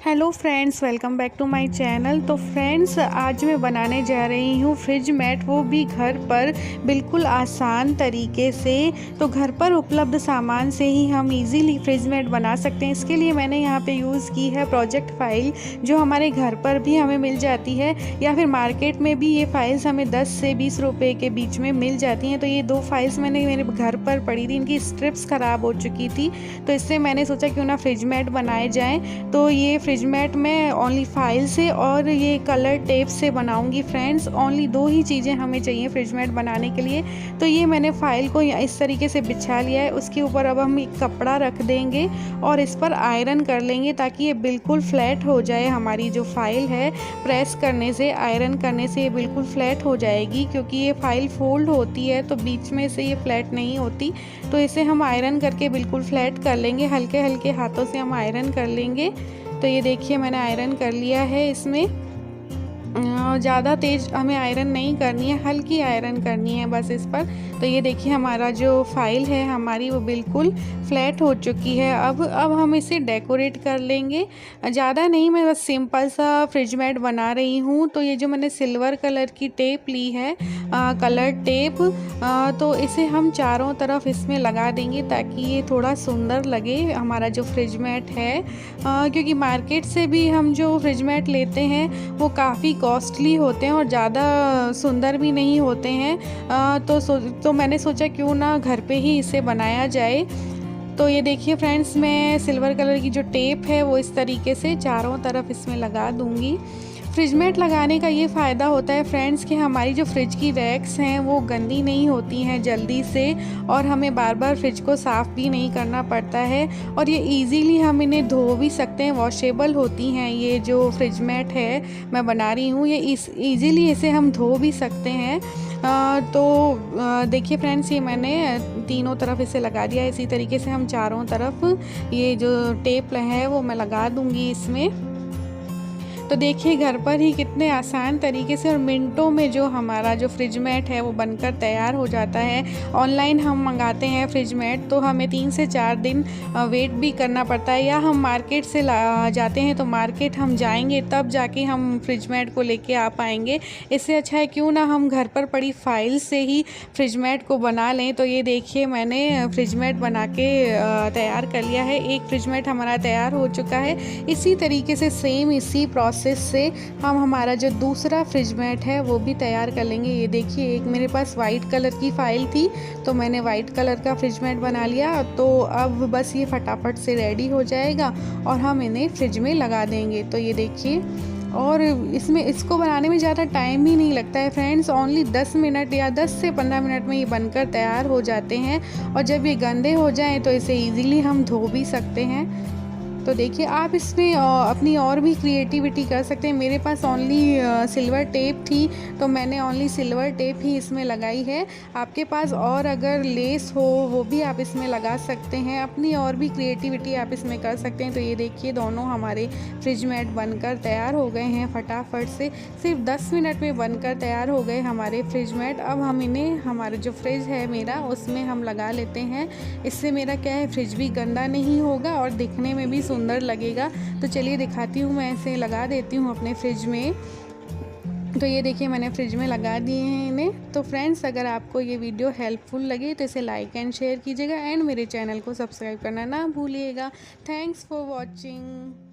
Hello friends, welcome back to my channel. तो friends, आज मैं बनाने जा रही हूँ फ्रिज मैट, वो भी घर पर बिल्कुल आसान तरीके से। तो घर पर उपलब्ध सामान से ही हम इजीली फ्रिज मैट बना सकते हैं। इसके लिए मैंने यहाँ पे यूज़ की है प्रोजेक्ट फाइल, जो हमारे घर पर भी हमें मिल जाती है या फिर मार्केट में भी ये फाइल्स हमें 10 से 20 रुपए के बीच में मिल जाती हैं। तो ये दो फाइल्स मैंने मेरे घर पर पड़ी थी, इनकी स्ट्रिप्स ख़राब हो चुकी थी, तो इससे मैंने सोचा क्यों ना फ्रिज मैट बनाए जाएँ। तो ये फ्रिज मैट मैं ओनली फाइल से और ये कलर टेप से बनाऊंगी फ्रेंड्स। ओनली दो ही चीज़ें हमें चाहिए फ्रिज मैट बनाने के लिए। तो ये मैंने फाइल को इस तरीके से बिछा लिया है। उसके ऊपर अब हम एक कपड़ा रख देंगे और इस पर आयरन कर लेंगे ताकि ये बिल्कुल फ्लैट हो जाए। हमारी जो फाइल है, प्रेस करने से, आयरन करने से ये बिल्कुल फ्लैट हो जाएगी, क्योंकि ये फाइल फोल्ड होती है तो बीच में से ये फ्लैट नहीं होती। तो इसे हम आयरन करके बिल्कुल फ्लैट कर लेंगे। हल्के हल्के हाथों से हम आयरन कर लेंगे। तो ये देखिए मैंने आयरन कर लिया है। इसमें ज़्यादा तेज़ हमें आयरन नहीं करनी है, हल्की आयरन करनी है बस इस पर। तो ये देखिए हमारा जो फाइल है हमारी, वो बिल्कुल फ्लैट हो चुकी है। अब हम इसे डेकोरेट कर लेंगे। ज़्यादा नहीं, मैं बस सिंपल सा फ्रिज मैट बना रही हूँ। तो ये जो मैंने सिल्वर कलर की टेप ली है, कलर टेप, तो इसे हम चारों तरफ इसमें लगा देंगे ताकि ये थोड़ा सुंदर लगे हमारा जो फ्रिज मैट है। क्योंकि मार्केट से भी हम जो फ्रिज मैट लेते हैं वो काफ़ी कॉस्टली होते हैं और ज़्यादा सुंदर भी नहीं होते हैं। तो मैंने सोचा क्यों ना घर पे ही इसे बनाया जाए। तो ये देखिए फ्रेंड्स, मैं सिल्वर कलर की जो टेप है वो इस तरीके से चारों तरफ इसमें लगा दूंगी। फ्रिज मैट लगाने का ये फ़ायदा होता है फ्रेंड्स कि हमारी जो फ्रिज की रैक्स हैं वो गंदी नहीं होती हैं जल्दी से, और हमें बार बार फ्रिज को साफ़ भी नहीं करना पड़ता है। और ये इजीली हम इन्हें धो भी सकते हैं, वॉशेबल होती हैं। ये जो फ्रिज मैट है मैं बना रही हूँ, ये इजीली इसे हम धो भी सकते हैं। देखिए फ्रेंड्स, ये मैंने तीनों तरफ इसे लगा दिया। इसी तरीके से हम चारों तरफ ये जो टेप है वो मैं लगा दूँगी इसमें। तो देखिए घर पर ही कितने आसान तरीके से और मिनटों में जो हमारा जो फ्रिज मैट है वो बनकर तैयार हो जाता है। ऑनलाइन हम मंगाते हैं फ्रिज मैट तो हमें 3 से 4 दिन वेट भी करना पड़ता है, या हम मार्केट से जाते हैं तो मार्केट हम जाएंगे तब जाके हम फ्रिज मैट को लेके आ पाएंगे। इससे अच्छा है क्यों ना हम घर पर पड़ी फाइल से ही फ्रिज मैट को बना लें। तो ये देखिए मैंने फ्रिज मैट बना के तैयार कर लिया है। एक फ्रिज मैट हमारा तैयार हो चुका है। इसी तरीके से सेम इसी प्रोसेस से हम हमारा जो दूसरा फ्रिज मैट है वो भी तैयार कर लेंगे। ये देखिए, एक मेरे पास वाइट कलर की फाइल थी तो मैंने वाइट कलर का फ्रिज मैट बना लिया। तो अब बस ये फटाफट से रेडी हो जाएगा और हम इन्हें फ्रिज में लगा देंगे। तो ये देखिए, और इसको बनाने में ज़्यादा टाइम ही नहीं लगता है फ्रेंड्स। ओनली 10 मिनट या 10 से 15 मिनट में ये बनकर तैयार हो जाते हैं। और जब ये गंदे हो जाएं तो इसे ईज़िली हम धो भी सकते हैं। तो देखिए, आप इसमें अपनी और भी क्रिएटिविटी कर सकते हैं। मेरे पास ओनली सिल्वर टेप थी तो मैंने ओनली सिल्वर टेप ही इसमें लगाई है। आपके पास और अगर लेस हो वो भी आप इसमें लगा सकते हैं। अपनी और भी क्रिएटिविटी आप इसमें कर सकते हैं। तो ये देखिए, दोनों हमारे फ्रिज मैट बनकर तैयार हो गए हैं फटाफट से। सिर्फ 10 मिनट में बनकर तैयार हो गए हमारे फ्रिज मैट। अब हम इन्हें, हमारे जो फ्रिज है मेरा, उसमें हम लगा लेते हैं। इससे मेरा क्या है, फ्रिज भी गंदा नहीं होगा और दिखने में भी सुंदर लगेगा। तो चलिए दिखाती हूँ, मैं इसे लगा देती हूँ अपने फ्रिज में। तो ये देखिए मैंने फ्रिज में लगा दिए हैं इन्हें। तो फ्रेंड्स, अगर आपको ये वीडियो हेल्पफुल लगे तो इसे लाइक एंड शेयर कीजिएगा एंड मेरे चैनल को सब्सक्राइब करना ना भूलिएगा। Thanks for watching.